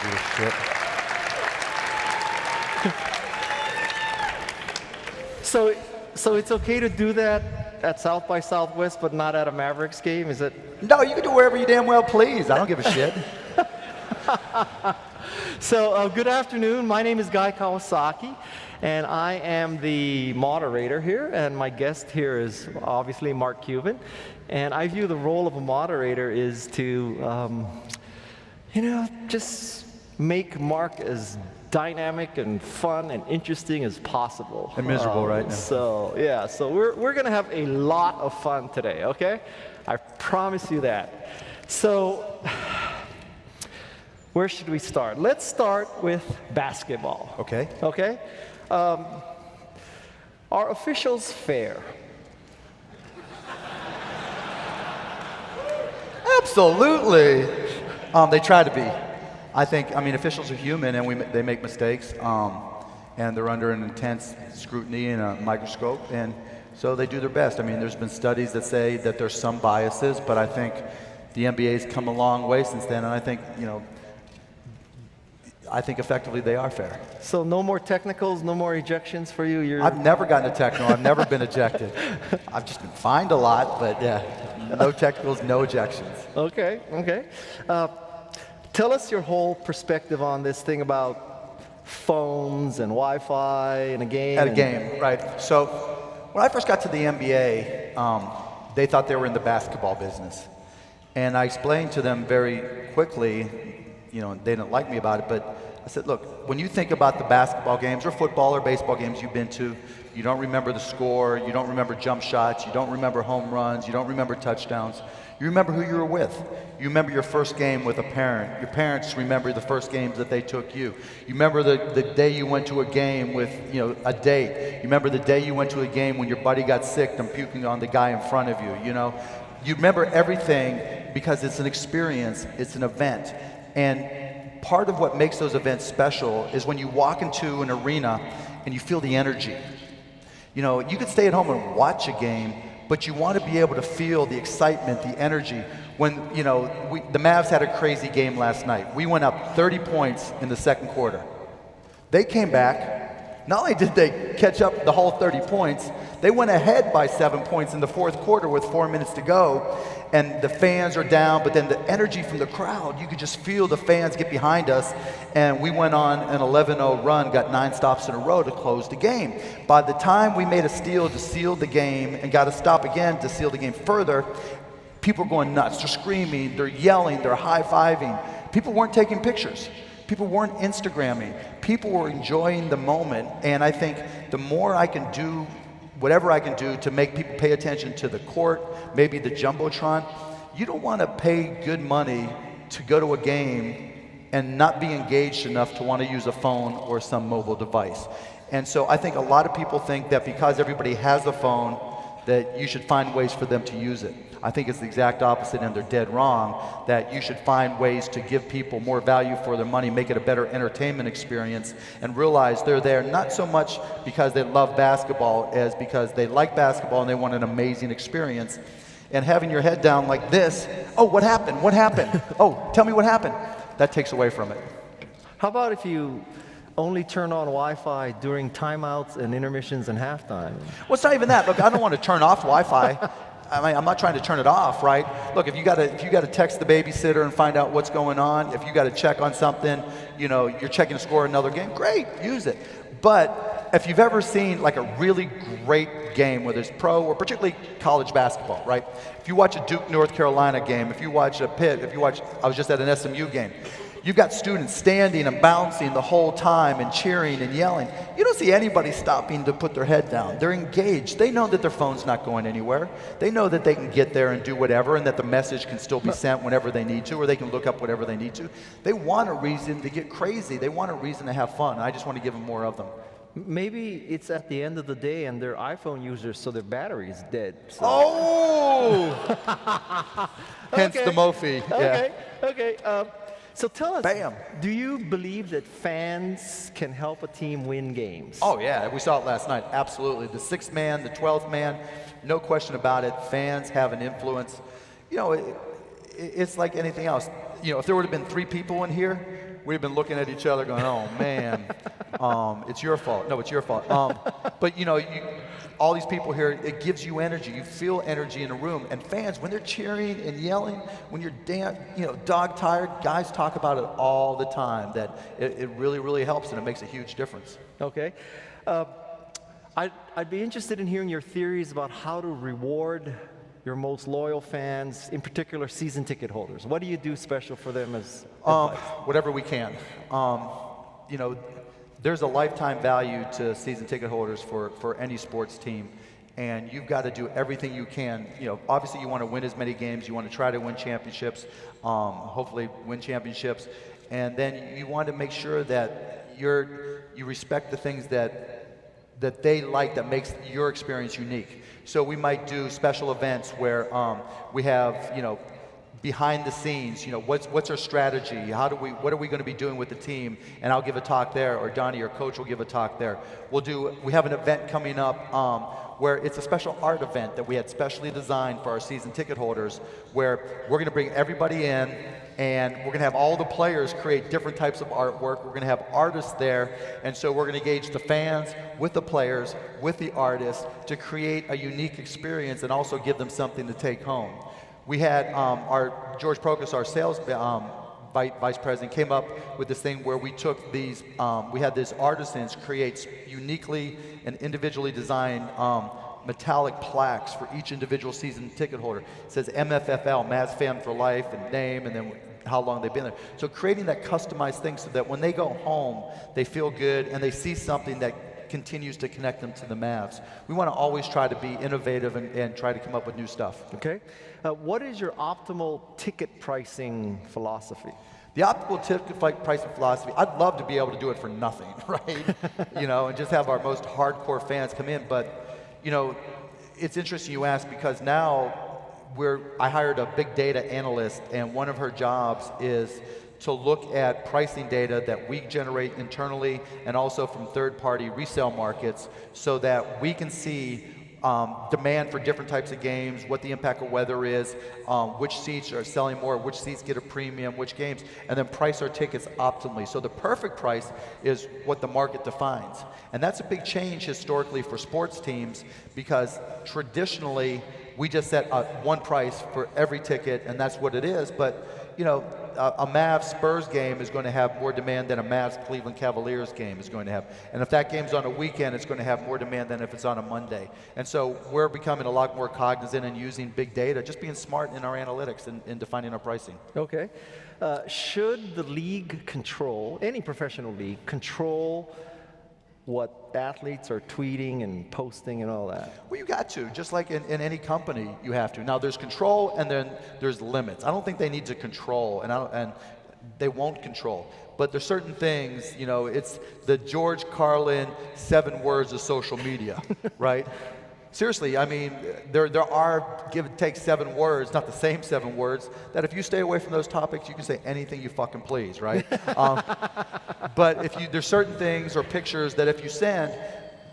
do this shit. So it's okay to do that at South by Southwest, but not at a Mavericks game? Is it? No, you can do wherever you damn well please. I don't give a shit. So good afternoon. My name is Guy Kawasaki, and I am the moderator here, and my guest here is obviously Mark Cuban. And I view the role of a moderator is to, just make Mark as dynamic and fun and interesting as possible. And miserable, right? So we're going to have a lot of fun today, okay? I promise you that. So where should we start? Let's start with basketball. Okay. Okay? Are officials fair? Absolutely. They try to be. I mean, officials are human, and they make mistakes, and they're under an intense scrutiny and a microscope, and so they do their best. I mean, there's been studies that say that there's some biases, but I think the NBA's come a long way since then, and I think, effectively they are fair. So no more technicals, no more ejections for you? I've never gotten a technical. I've never been ejected. I've just been fined a lot, but yeah, no technicals, no ejections. Okay. Tell us your whole perspective on this thing about phones and Wi-Fi in a game. At a game, right. So when I first got to the NBA, they thought they were in the basketball business. And I explained to them very quickly, they didn't like me about it, but I said, look, when you think about the basketball games or football or baseball games you've been to, you don't remember the score, you don't remember jump shots, you don't remember home runs, you don't remember touchdowns. You remember who you were with. You remember your first game with a parent. Your parents remember the first games that they took you. You remember the day you went to a game with, a date. You remember the day you went to a game when your buddy got sick and puking on the guy in front of you, You remember everything because it's an experience, it's an event. And part of what makes those events special is when you walk into an arena and you feel the energy. You could stay at home and watch a game, but you want to be able to feel the excitement, the energy. When, the Mavs had a crazy game last night. We went up 30 points in the second quarter. They came back. Not only did they catch up the whole 30 points, they went ahead by 7 points in the fourth quarter with 4 minutes to go. And the fans are down, but then the energy from the crowd, you could just feel the fans get behind us. And we went on an 11-0 run, got 9 stops in a row to close the game. By the time we made a steal to seal the game and got a stop again to seal the game further, people were going nuts. They're screaming, they're yelling, they're high-fiving. People weren't taking pictures. People weren't Instagramming. People were enjoying the moment. And I think the more I can do, whatever I can do to make people pay attention to the court, maybe the Jumbotron, you don't want to pay good money to go to a game and not be engaged enough to want to use a phone or some mobile device. And so I think a lot of people think that because everybody has a phone, that you should find ways for them to use it. I think it's the exact opposite, and they're dead wrong, that you should find ways to give people more value for their money, make it a better entertainment experience, and realize they're there not so much because they love basketball as because they like basketball and they want an amazing experience. And having your head down like this, oh, what happened? What happened? Oh, tell me what happened. That takes away from it. How about if you only turn on Wi-Fi during timeouts and intermissions and halftime? Well, it's not even that. Look, I don't want to turn off Wi-Fi. I mean, I'm not trying to turn it off, right? Look, if you got to text the babysitter and find out what's going on, if you got to check on something, you're checking the score of another game, great, use it. But if you've ever seen like a really great game, whether it's pro or particularly college basketball, right? If you watch a Duke, North Carolina game, if you watch a Pitt, I was just at an SMU game. You've got students standing and bouncing the whole time and cheering and yelling. You don't see anybody stopping to put their head down. They're engaged. They know that their phone's not going anywhere. They know that they can get there and do whatever, and that the message can still be sent whenever they need to, or they can look up whatever they need to. They want a reason to get crazy. They want a reason to have fun. I just want to give them more of them. Maybe it's at the end of the day and they're iPhone users, so their battery is dead. So. Oh! Hence the Mophie. Okay. So tell us, Bam. Do you believe that fans can help a team win games? Oh, yeah. We saw it last night. Absolutely. The 6th man, the 12th man, no question about it. Fans have an influence. It's like anything else. If there would have been 3 people in here, we've been looking at each other going, oh man, it's your fault. No, it's your fault. But you know, all these people here, it gives you energy. You feel energy in a room. And fans, when they're cheering and yelling, when you're dog tired, guys talk about it all the time, that it really, really helps, and it makes a huge difference. Okay. I'd be interested in hearing your theories about how to reward your most loyal fans, in particular season ticket holders. What do you do special for them as advice? Whatever we can. You know, there's a lifetime value to season ticket holders for any sports team, and you've got to do everything you can. You know, obviously you want to win as many games, you want to try to win championships, hopefully win championships, and then you want to make sure that you respect the things that they like, that makes your experience unique. So we might do special events where we have, you know, behind the scenes, you know, what's our strategy? What are we going to be doing with the team? And I'll give a talk there, or Donnie, our coach, will give a talk there. We have an event coming up where it's a special art event that we had specially designed for our season ticket holders, where we're going to bring everybody in, and we're going to have all the players create different types of artwork. We're going to have artists there, and so we're going to engage the fans with the players, with the artists, to create a unique experience and also give them something to take home. We had our George Prokas, our sales vice president, came up with this thing where we took these, we had these artisans create uniquely and individually designed metallic plaques for each individual season ticket holder. It says MFFL, Mavs Fan for Life, and name, and then how long they've been there. So creating that customized thing so that when they go home, they feel good and they see something that continues to connect them to the Mavs. We want to always try to be innovative and try to come up with new stuff. Okay. What is your optimal ticket pricing philosophy? The optimal ticket pricing philosophy, I'd love to be able to do it for nothing, right? You know, and just have our most hardcore fans come in. But, you know, it's interesting you ask, because now I hired a big data analyst, and one of her jobs is to look at pricing data that we generate internally and also from third-party resale markets, so that we can see demand for different types of games, what the impact of weather is, which seats are selling more, which seats get a premium, which games, and then price our tickets optimally. So the perfect price is what the market defines. And that's a big change historically for sports teams, because traditionally we just set one price for every ticket, and that's what it is. But, you know, a Mavs-Spurs game is going to have more demand than a Mavs-Cleveland Cavaliers game is going to have. And if that game's on a weekend, it's going to have more demand than if it's on a Monday. And so we're becoming a lot more cognizant and using big data, just being smart in our analytics and defining our pricing. Okay. Should the league control, any professional league, control what athletes are tweeting and posting and all that? Well, you got to, just like in any company, you have to. Now, there's control and then there's limits. I don't think they need to control, and they won't control. But there's certain things, you know, it's the George Carlin 7 words of social media, right? Seriously, I mean, there are give and take 7 words, not the same 7 words, that if you stay away from those topics, you can say anything you fucking please, right? But there's certain things or pictures that if you send,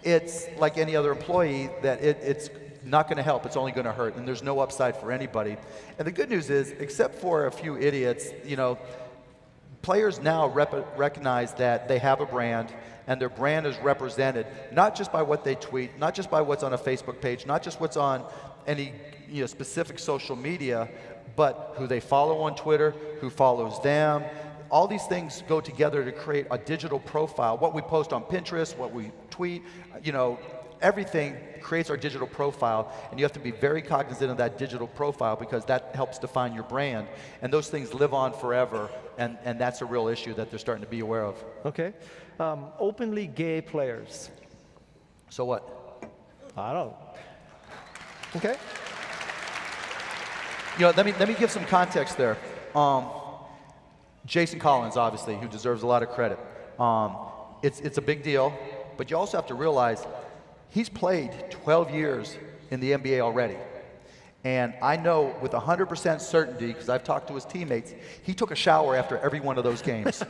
it's like any other employee, that it's not going to help, it's only going to hurt, and there's no upside for anybody. And the good news is, except for a few idiots, you know, players now recognize that they have a brand, and their brand is represented not just by what they tweet, not just by what's on a Facebook page, not just what's on any specific social media, but who they follow on Twitter, who follows them. All these things go together to create a digital profile. What we post on Pinterest, what we tweet, you know, everything creates our digital profile, and you have to be very cognizant of that digital profile, because that helps define your brand. And those things live on forever, and that's a real issue that they're starting to be aware of. Okay. Openly gay players. So what? I don't. Okay. You know, let me give some context there. Jason Collins, obviously, who deserves a lot of credit. It's a big deal, but you also have to realize he's played 12 years in the NBA already. And I know with 100% certainty, because I've talked to his teammates, he took a shower after every one of those games.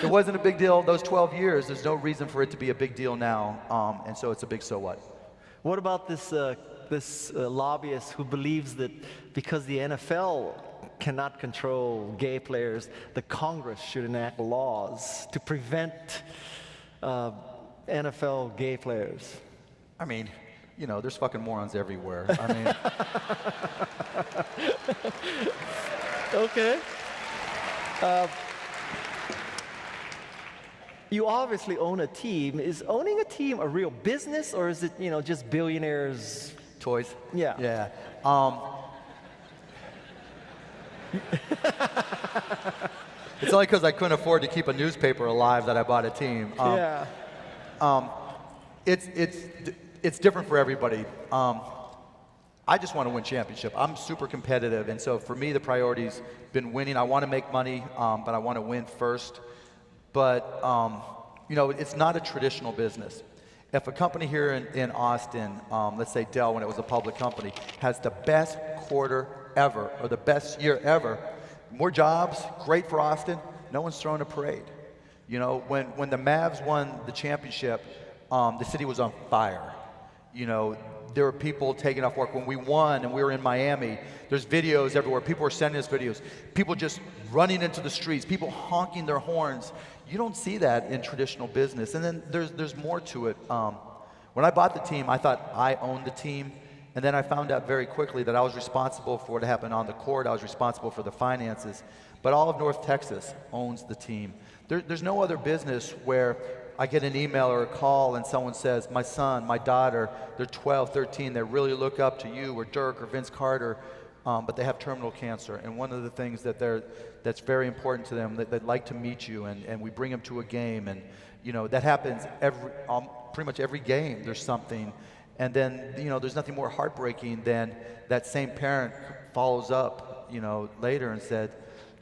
It wasn't a big deal those 12 years. There's no reason for it to be a big deal now. And so it's a big so what. What about this this lobbyist who believes that because the NFL cannot control gay players, the Congress should enact laws to prevent NFL gay players. I mean, you know, there's fucking morons everywhere. I mean, okay. You obviously own a team. Is owning a team a real business, or is it, you know, just billionaires? toys. Yeah. Yeah. It's only because I couldn't afford to keep a newspaper alive that I bought a team. Yeah. It's different for everybody. I just want to win championship. I'm super competitive, and so for me, the priority's been winning. I want to make money, but I want to win first. But you know, it's not a traditional business. If a company here in Austin, let's say Dell, when it was a public company, has the best quarter ever or the best year ever, more jobs, great for Austin. No one's throwing a parade. You know, when the Mavs won the championship, the city was on fire. You know, there were people taking off work. When we won and we were in Miami, there's videos everywhere. People were sending us videos. People just running into the streets, people honking their horns. You don't see that in traditional business. And then there's more to it. When I bought the team, I thought I owned the team. And then I found out very quickly that I was responsible for what happened on the court. I was responsible for the finances. But all of North Texas owns the team. There's no other business where I get an email or a call and someone says, my son, my daughter, they're 12, 13, they really look up to you or Dirk or Vince Carter, but they have terminal cancer. And one of the things that's very important to them, they'd like to meet you, and we bring them to a game. And you know, that happens pretty much every game, there's something. And then, you know, there's nothing more heartbreaking than that same parent follows up, you know, later and said,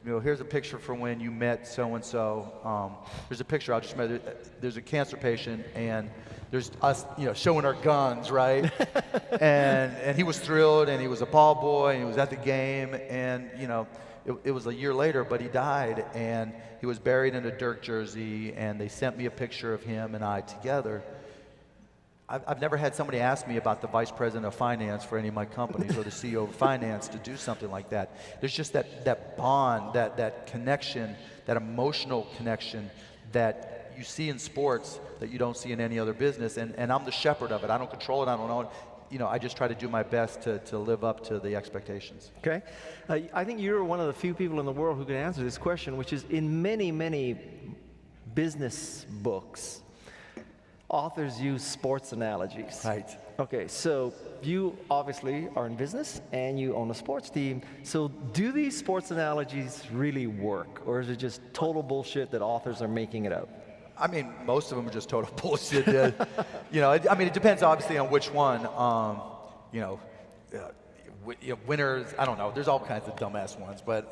you know, here's a picture from when you met so-and-so. There's a picture, I'll just remember, there's a cancer patient, and there's us, you know, showing our guns, right? and he was thrilled, and he was a ball boy, and he was at the game, and, you know, it was a year later, but he died, and he was buried in a Dirk jersey, and they sent me a picture of him and I together. I've never had somebody ask me about the vice president of finance for any of my companies or the CEO of finance to do something like that. There's just that bond, that connection, that emotional connection that you see in sports that you don't see in any other business. And I'm the shepherd of it. I don't control it. I don't know it. You know, I just try to do my best to live up to the expectations. Okay. I think you're one of the few people in the world who can answer this question, which is in many, many business books, authors use sports analogies. Right. Okay, so you obviously are in business and you own a sports team. So do these sports analogies really work, or is it just total bullshit that authors are making it up? I mean, most of them are just total bullshit. You know, I mean, it depends obviously on which one. You know, winners. I don't know. There's all kinds of dumbass ones, but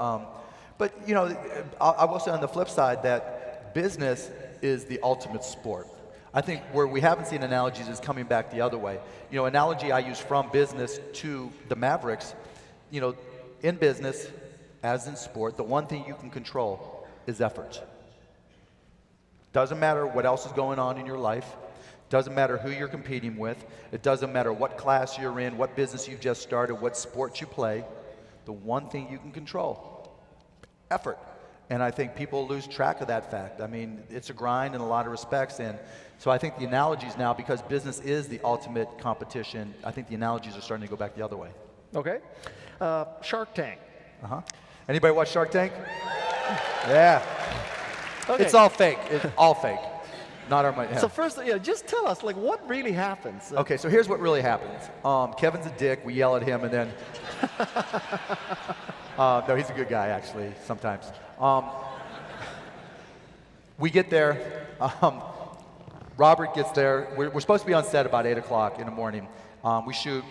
you know, I will say on the flip side that business is the ultimate sport. I think where we haven't seen analogies is coming back the other way. You know, analogy I use from business to the Mavericks, you know, in business, as in sport, the one thing you can control is effort. Doesn't matter what else is going on in your life. Doesn't matter who you're competing with. It doesn't matter what class you're in, what business you've just started, what sport you play. The one thing you can control, effort. And I think people lose track of that fact. I mean, it's a grind in a lot of respects. And so I think the analogies now, because business is the ultimate competition, I think the analogies are starting to go back the other way. Okay. Shark Tank. Uh-huh. Anybody watch Shark Tank? Yeah. Okay. It's all fake. It's all fake. Not our money. Yeah. So first, yeah, just tell us, like, what really happens? Okay, so here's what really happens. Kevin's a dick. We yell at him, and then... no, he's a good guy, actually, sometimes. We get there. Robert gets there. We're supposed to be on set about 8 o'clock in the morning. We shoot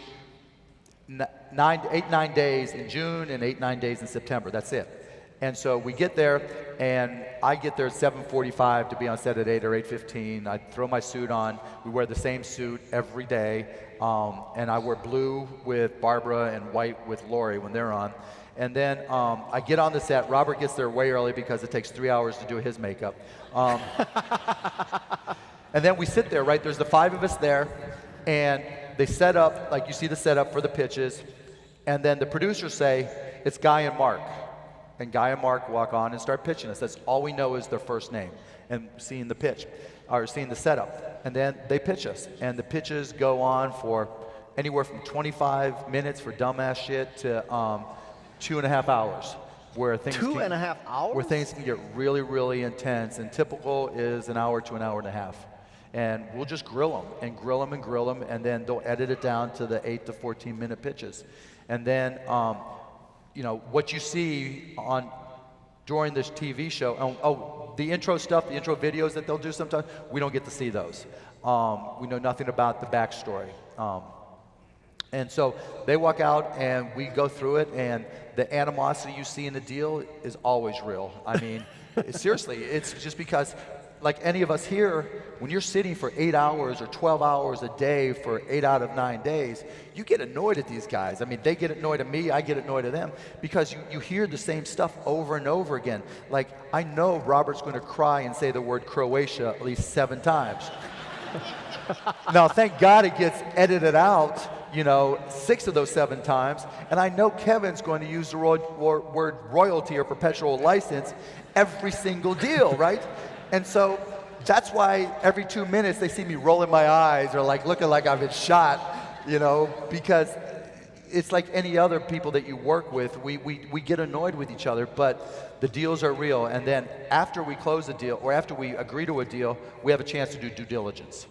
9 days in June and 9 days in September. That's it. And so we get there, and I get there at 7:45 to be on set at 8 or 8:15. I throw my suit on. We wear the same suit every day. And I wear blue with Barbara and white with Lori when they're on. And then I get on the set. Robert gets there way early because it takes 3 hours to do his makeup. And then we sit there, right? There's the 5 of us there, and they set up, like you see the setup for the pitches, and then the producers say, it's Guy and Mark. And Guy and Mark walk on and start pitching us. That's all we know is their first name and seeing the pitch, or seeing the setup. And then they pitch us. And the pitches go on for anywhere from 25 minutes for dumbass shit to 2.5 hours. Where things 2.5 hours? Where things can get really, really intense. And typical is an hour to an hour and a half. And we'll just grill them and grill them and grill them, and then they'll edit it down to the 8 to 14 minute pitches. And then, you know, what you see on during this TV show, the intro stuff, the intro videos that they'll do sometimes, we don't get to see those. We know nothing about the backstory. And so they walk out and we go through it, and the animosity you see in the deal is always real. I mean, seriously, it's just because, like any of us here, when you're sitting for 8 hours or 12 hours a day for 8 out of 9 days, you get annoyed at these guys. I mean, they get annoyed at me, I get annoyed at them, because you hear the same stuff over and over again. Like, I know Robert's going to cry and say the word Croatia at least 7 times. Now, thank God it gets edited out, you know, 6 of those 7 times, and I know Kevin's going to use the word royalty or perpetual license every single deal, right? And so that's why every 2 minutes they see me rolling my eyes or like looking like I've been shot, you know, because it's like any other people that you work with. We get annoyed with each other, but the deals are real. And then after we close the deal, or after we agree to a deal, we have a chance to do due diligence.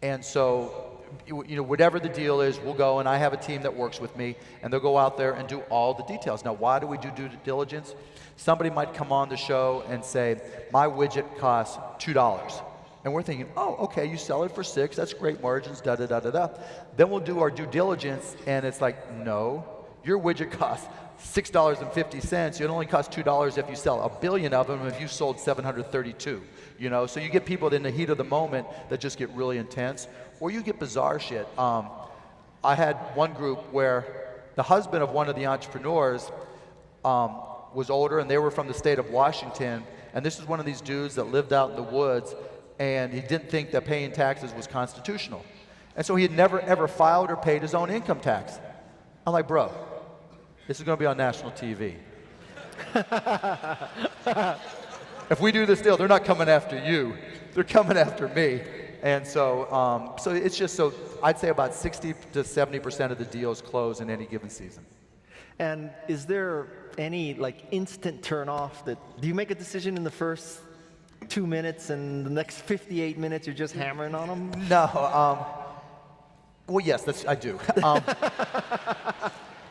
And so, you know, whatever the deal is, we'll go, and I have a team that works with me, and they'll go out there and do all the details. Now, why do we do due diligence? Somebody might come on the show and say, my widget costs $2. And we're thinking, oh, okay, you sell it for $6, that's great margins, da-da-da-da-da. Then we'll do our due diligence, and it's like, no, your widget costs $6.50. It only costs $2 if you sell 1 billion of them, if you sold 732. You know, so you get people in the heat of the moment that just get really intense, or you get bizarre shit. I had one group where the husband of one of the entrepreneurs was older, and they were from the state of Washington, and this is one of these dudes that lived out in the woods, and he didn't think that paying taxes was constitutional. And so he had never, ever filed or paid his own income tax. I'm like, bro, this is going to be on national TV. If we do this deal, they're not coming after you. They're coming after me. And so, so it's just so, I'd say about 60 to 70% of the deals close in any given season. And is there any like instant turn off that, do you make a decision in the first 2 minutes and the next 58 minutes you're just hammering on them? No, well, yes, I do.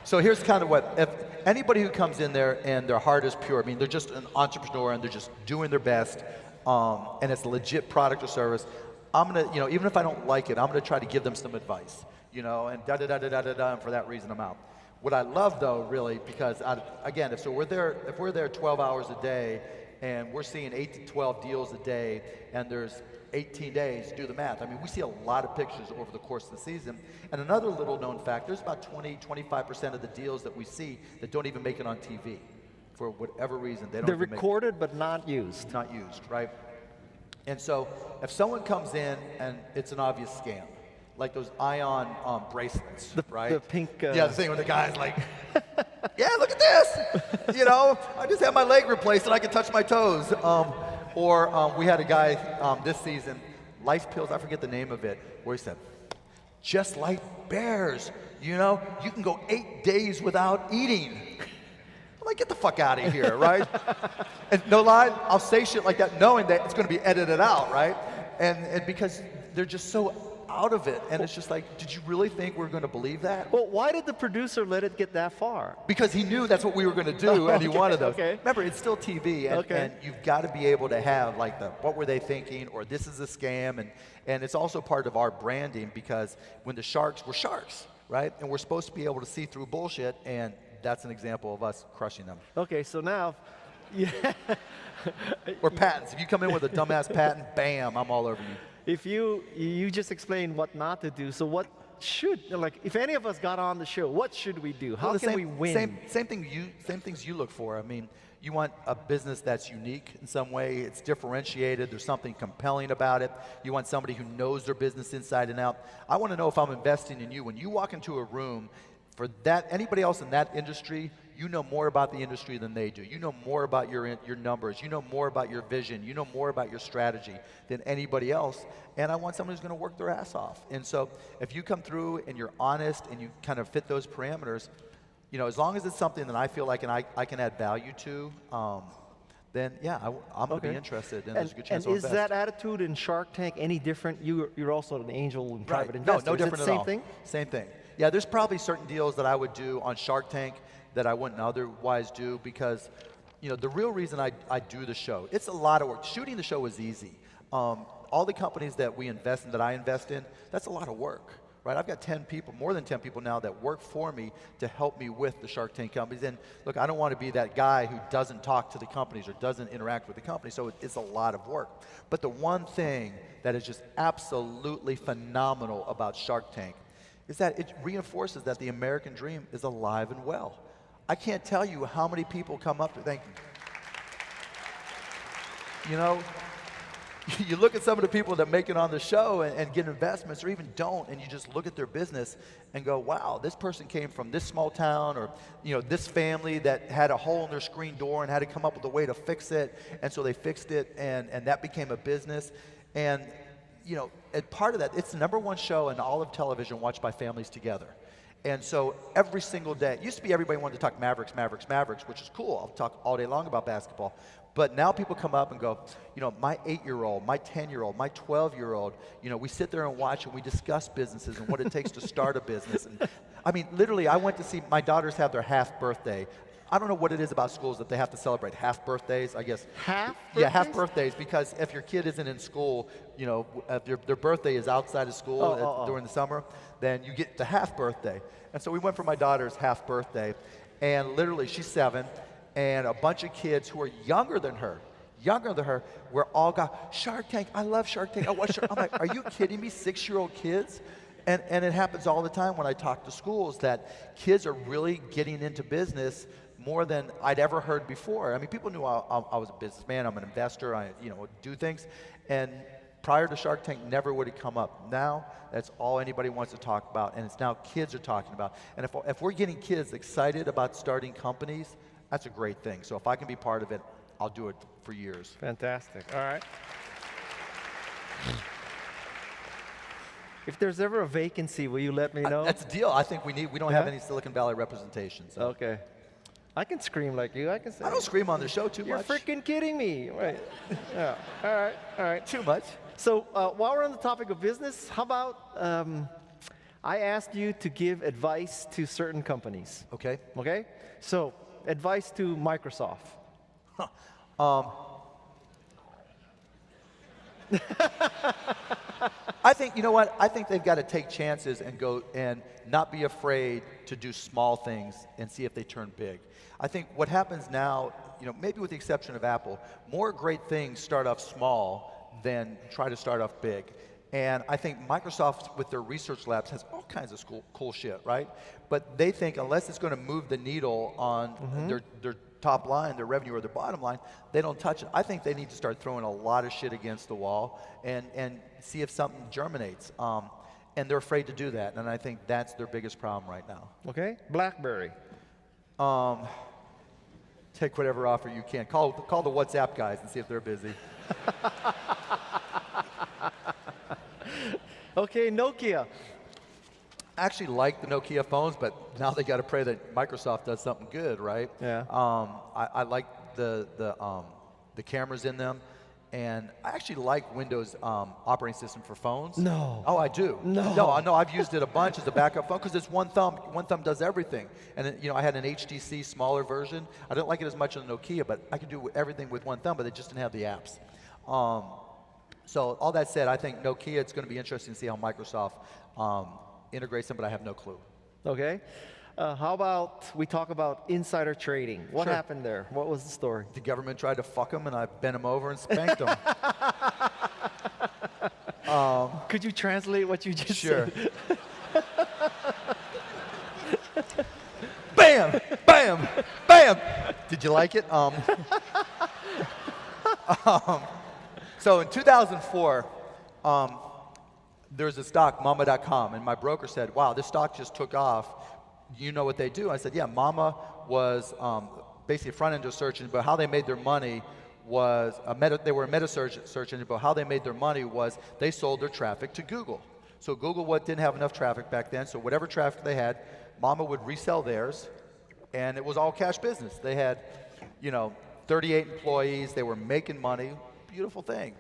So here's kind of what, if anybody who comes in there and their heart is pure, I mean, they're just an entrepreneur and they're just doing their best, and it's a legit product or service, I'm gonna, you know, even if I don't like it, I'm gonna try to give them some advice, you know, and da-da-da-da-da-da, and for that reason I'm out. What I love though, really, because again, if we're there 12 hours a day, and we're seeing 8 to 12 deals a day, and there's 18 days, do the math. I mean, we see a lot of pictures over the course of the season. And another little known fact, there's about 25% of the deals that we see that don't even make it on TV. For whatever reason, they're recorded but not used. Not used, right? And so if someone comes in and it's an obvious scam, like those ion bracelets, right? The pink... Yeah, the thing where the guy's like, yeah, look at this. You know, I just had my leg replaced and I can touch my toes. Or we had a guy this season, Life Pills, I forget the name of it, where he said, just like bears, you know, you can go 8 days without eating. I'm like, get the fuck out of here, right? And no lie, I'll say shit like that knowing that it's going to be edited out, right? And because they're just so out of it, and it's just like, did you really think we're going to believe that? Well, why did the producer let it get that far? Because he knew that's what we were going to do, and he wanted those. Okay. Remember, it's still TV, and you've got to be able to have like the what were they thinking, or this is a scam, and it's also part of our branding, because when the sharks, we're sharks, right? And we're supposed to be able to see through bullshit, and that's an example of us crushing them. Okay, so now, yeah. Or patents. If you come in with a dumbass patent, bam, I'm all over you. If you just explained what not to do, so what like, if any of us got on the show, what should we do? How can we win? Same things you look for. I mean, you want a business that's unique in some way. It's differentiated. There's something compelling about it. You want somebody who knows their business inside and out. I want to know if I'm investing in you. When you walk into a room, for that, anybody else in that industry, you know more about the industry than they do. You know more about your numbers. You know more about your vision. You know more about your strategy than anybody else. And I want someone who's going to work their ass off. And so if you come through and you're honest and you kind of fit those parameters, you know, as long as it's something that I feel like I can add value to, then yeah, I'm going to be interested, and there's a good chance I'll invest. And is that attitude in Shark Tank any different? You're also an angel and private investor. No different at all. Same thing? Same thing. Yeah, there's probably certain deals that I would do on Shark Tank that I wouldn't otherwise do because, you know, the real reason I do the show, it's a lot of work. Shooting the show is easy. All the companies that we invest in, that I invest in, that's a lot of work. Right, I've got 10 people, more than 10 people now that work for me to help me with the Shark Tank companies. And look, I don't want to be that guy who doesn't talk to the companies or doesn't interact with the company, so it's a lot of work. But the one thing that is just absolutely phenomenal about Shark Tank is that it reinforces that the American dream is alive and well. I can't tell you how many people come up to, thank you. You know, you look at some of the people that make it on the show and get investments or even don't, and you just look at their business and go, wow, this person came from this small town, or, you know, this family that had a hole in their screen door and had to come up with a way to fix it, and so they fixed it, and that became a business. And, you know, and part of that, it's the #1 show in all of television watched by families together. And so every single day, it used to be everybody wanted to talk Mavericks, which is cool. I'll talk all day long about basketball. But now people come up and go, you know, my 8-year-old, my 10-year-old, my 12-year-old, you know, we sit there and watch and we discuss businesses and what it takes to start a business. And I mean, literally, I went to see my daughters have their half birthday. I don't know what it is about schools that they have to celebrate half birthdays, I guess. Half birthdays? Yeah, half birthdays, because if your kid isn't in school, you know, if their birthday is outside of school during the summer, then you get the half birthday. And so we went for my daughter's half birthday, and literally, she's 7, and a bunch of kids who are younger than her, were all got, Shark Tank, I love Shark Tank. I watch Shark. I'm like, are you kidding me, 6-year-old kids? And it happens all the time when I talk to schools that kids are really getting into business more than I'd ever heard before. I mean, people knew I was a businessman, I'm an investor, I do things, and prior to Shark Tank never would have come up. Now, that's all anybody wants to talk about, and it's now kids are talking about. And if we're getting kids excited about starting companies, that's a great thing. So if I can be part of it, I'll do it for years. Fantastic. All right. If there's ever a vacancy, will you let me know? That's a deal. I think we don't have any Silicon Valley representation. So. Okay. I can scream like you. I can say. I don't scream on the show too much. You're freaking kidding me. Right. Yeah. All right. Too much. So while we're on the topic of business, how about I asked you to give advice to certain companies. Okay. Okay? So advice to Microsoft. I think, you know what? I think they've got to take chances and go and not be afraid to do small things and see if they turn big. I think what happens now, maybe with the exception of Apple, more great things start off small than try to start off big. And I think Microsoft, with their research labs, has all kinds of cool shit, right? But they think unless it's going to move the needle on their top line, their revenue, or their bottom line, they don't touch it. I think they need to start throwing a lot of shit against the wall and see if something germinates. And they're afraid to do that, and I think that's their biggest problem right now. Okay, BlackBerry. Take whatever offer you can. Call the WhatsApp guys and see if they're busy. Okay, Nokia. I actually like the Nokia phones, but now they got to pray that Microsoft does something good, right? Yeah. I like the cameras in them, and I actually like Windows operating system for phones. No. Oh, I do. No. I've used it a bunch as a backup phone because it's one thumb. One thumb does everything. And I had an HTC smaller version. I didn't like it as much on the Nokia, but I could do everything with one thumb, but it just didn't have the apps. So all that said, I think Nokia, it's going to be interesting to see how Microsoft integrates them, but I have no clue. Okay. How about we talk about insider trading? What Sure. happened there? What was the story? The government tried to fuck them, and I bent them over and spanked them. Could you translate what you just Sure. said? bam, bam. Did you like it? So in 2004, there's a stock, Mama.com, and my broker said, wow, this stock just took off. You know what they do? I said, yeah, Mama was basically a front end of search engine, but how they made their money was, they were a meta search engine, but how they made their money was they sold their traffic to Google. So Google didn't have enough traffic back then, so whatever traffic they had, Mama would resell theirs, and it was all cash business. They had, 38 employees, they were making money, beautiful thing.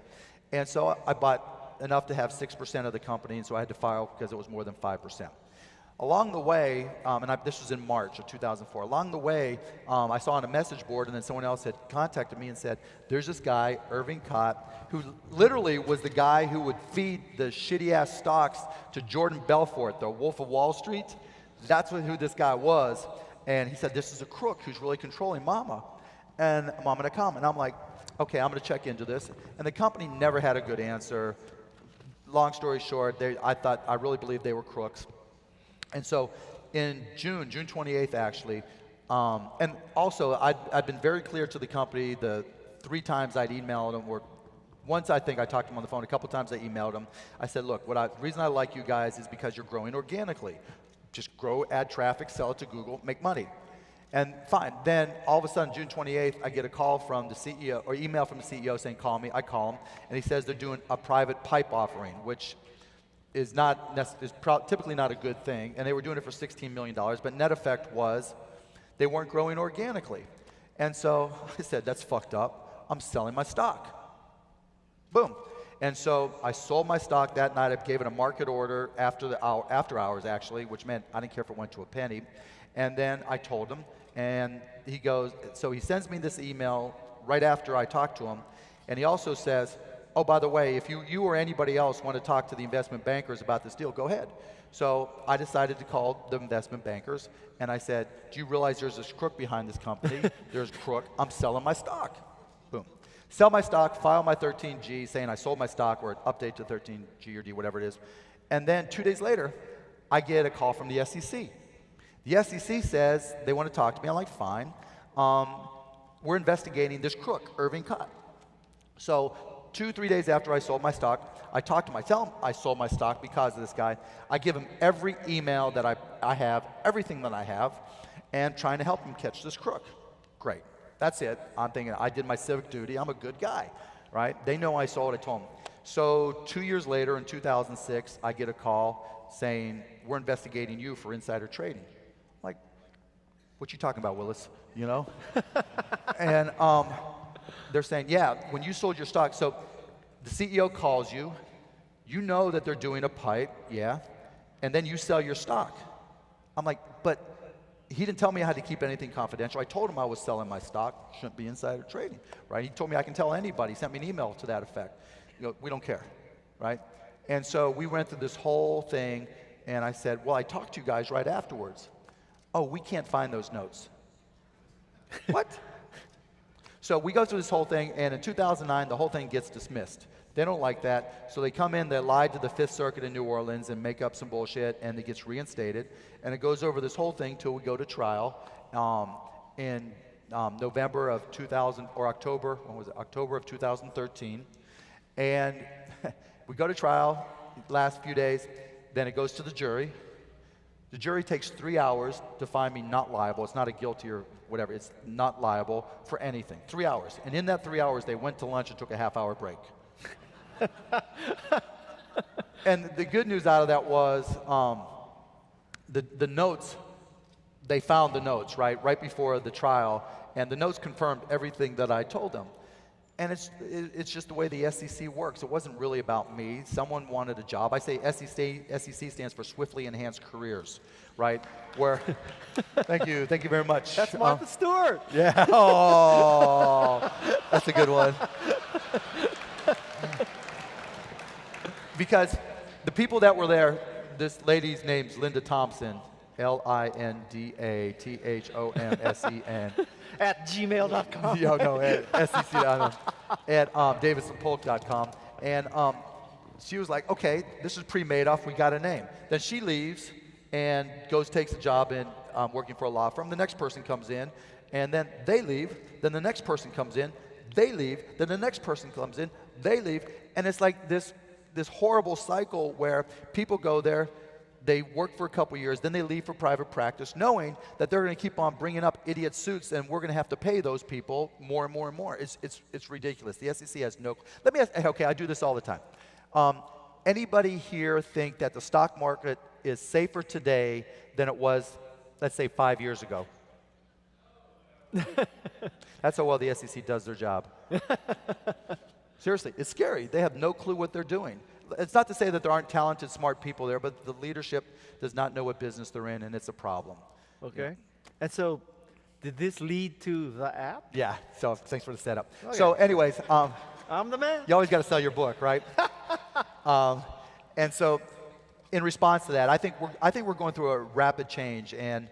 And so I bought enough to have 6% of the company, and so I had to file because it was more than 5%. Along the way, this was in March of 2004, along the way, I saw on a message board, and then someone else had contacted me and said, there's this guy, Irving Cott, who literally was the guy who would feed the shitty-ass stocks to Jordan Belfort, the Wolf of Wall Street. That's who this guy was. And he said, this is a crook who's really controlling Mama and Mama.com. And I'm like, okay, I'm going to check into this. And the company never had a good answer. Long story short, I really believed they were crooks. And so in June 28th actually, and also I'd been very clear to the company the 3 times I'd emailed them, or once I think I talked to them on the phone, a couple times I emailed them. I said, look, the reason I like you guys is because you're growing organically. Just grow, add traffic, sell it to Google, make money. And fine, then all of a sudden, June 28th, I get a call from the CEO, or email from the CEO saying, call me. I call him, and he says they're doing a private pipe offering, which is typically not a good thing, and they were doing it for $16 million, but net effect was they weren't growing organically. And so I said, that's fucked up. I'm selling my stock. Boom. And so I sold my stock that night. I gave it a market order after hours actually, which meant I didn't care if it went to a penny. And then I told him, and he goes, so he sends me this email right after I talked to him, and he also says, oh, by the way, if you or anybody else want to talk to the investment bankers about this deal, go ahead. So I decided to call the investment bankers, and I said, do you realize there's this crook behind this company? There's a crook. I'm selling my stock. Boom. Sell my stock, file my 13G saying I sold my stock, or update to 13G or D, whatever it is. And then 2 days later, I get a call from the SEC. The SEC says they want to talk to me. I'm like, fine. We're investigating this crook, Irving Cott. So 2-3 days after I sold my stock, I talk to him. I tell him I sold my stock because of this guy. I give him every email that I have, everything that I have, and trying to help him catch this crook. Great. That's it. I'm thinking I did my civic duty. I'm a good guy, right? They know I sold. I told them. So 2 years later, in 2006, I get a call saying, we're investigating you for insider trading. I'm like, what you talking about, Willis? And they're saying, yeah, when you sold your stock, so the CEO calls you, you know that they're doing a pipe, yeah, and then you sell your stock. I'm like, but he didn't tell me I had to keep anything confidential. I told him I was selling my stock, shouldn't be insider trading, right? He told me I can tell anybody. He sent me an email to that effect. We don't care, right? And so we went through this whole thing, and I said, well, I talked to you guys right afterwards. Oh, we can't find those notes. What? So we go through this whole thing, and in 2009, the whole thing gets dismissed. They don't like that, so they come in, they lied to the Fifth Circuit in New Orleans and make up some bullshit, and it gets reinstated. And it goes over this whole thing till we go to trial in November of 2000, or October, when was it? October of 2013. And we go to trial, last few days, then it goes to the jury. The jury takes 3 hours to find me not liable. It's not a guilty or whatever. It's not liable for anything. 3 hours. And in that 3 hours, they went to lunch and took a half-hour break. And the good news out of that was the notes, they found the notes, right before the trial, and the notes confirmed everything that I told them. And it's just the way the SEC works. It wasn't really about me. Someone wanted a job. I say SEC stands for Swiftly Enhanced Careers, right? Where, thank you very much. That's Martha Stewart. Yeah, oh, that's a good one. Because the people that were there, this lady's name's Linda Thompson, LindaThomsen. At gmail.com. Yeah, no, at SEC, at davidsonpolk.com. And she was like, okay, this is pre-Madoff, we got a name. Then she leaves and takes a job in working for a law firm. The next person comes in, and then they leave. Then the next person comes in, they leave. Then the next person comes in, they leave. And it's like this horrible cycle where people go there, they work for a couple years, then they leave for private practice, knowing that they're going to keep on bringing up idiot suits, and we're going to have to pay those people more and more and more. It's ridiculous. The SEC has no. Let me ask. Okay, I do this all the time. Anybody here think that the stock market is safer today than it was, let's say, 5 years ago? That's how well the SEC does their job. Seriously, it's scary. They have no clue what they're doing. It's not to say that there aren't talented, smart people there, but the leadership does not know what business they're in, and it's a problem. Okay. Yeah. And so, did this lead to the app? Yeah, so thanks for the setup. Okay. So anyways, I'm the man. you always got to sell your book, right? And so in response to that, I think we're going through a rapid change, and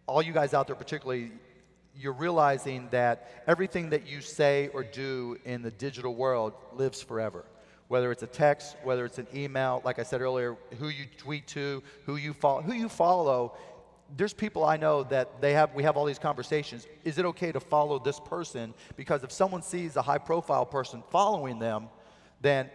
all you guys out there particularly, you're realizing that everything that you say or do in the digital world lives forever. Whether it's a text, whether it's an email, like I said earlier, who you tweet to, who you follow. There's people I know that we have all these conversations. Is it okay to follow this person? Because if someone sees a high-profile person following them, then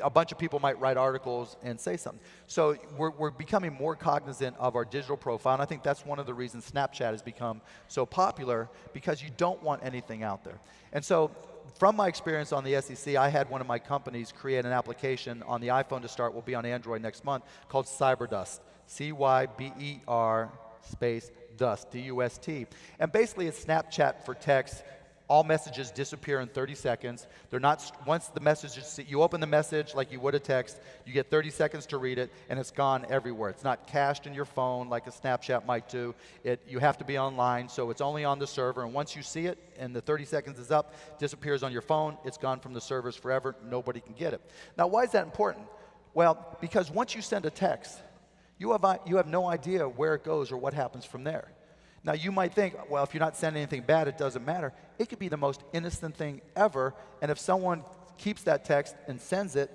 a bunch of people might write articles and say something. So we're becoming more cognizant of our digital profile, and I think that's one of the reasons Snapchat has become so popular, because you don't want anything out there. And so from my experience on the SEC, I had one of my companies create an application on the iPhone to start, will be on Android next month, called CyberDust. C-Y-B-E-R space dust, D-U-S-T. And basically it's Snapchat for text. All messages disappear in 30 seconds. They're not, once the message is, you open the message like you would a text, you get 30 seconds to read it, and it's gone everywhere. It's not cached in your phone like a Snapchat might do. You have to be online, so it's only on the server, and once you see it and the 30 seconds is up, disappears on your phone, it's gone from the servers forever, nobody can get it. Now, why is that important? Well, because once you send a text, you have no idea where it goes or what happens from there. Now, you might think, well, if you're not sending anything bad, it doesn't matter. It could be the most innocent thing ever, and if someone keeps that text and sends it,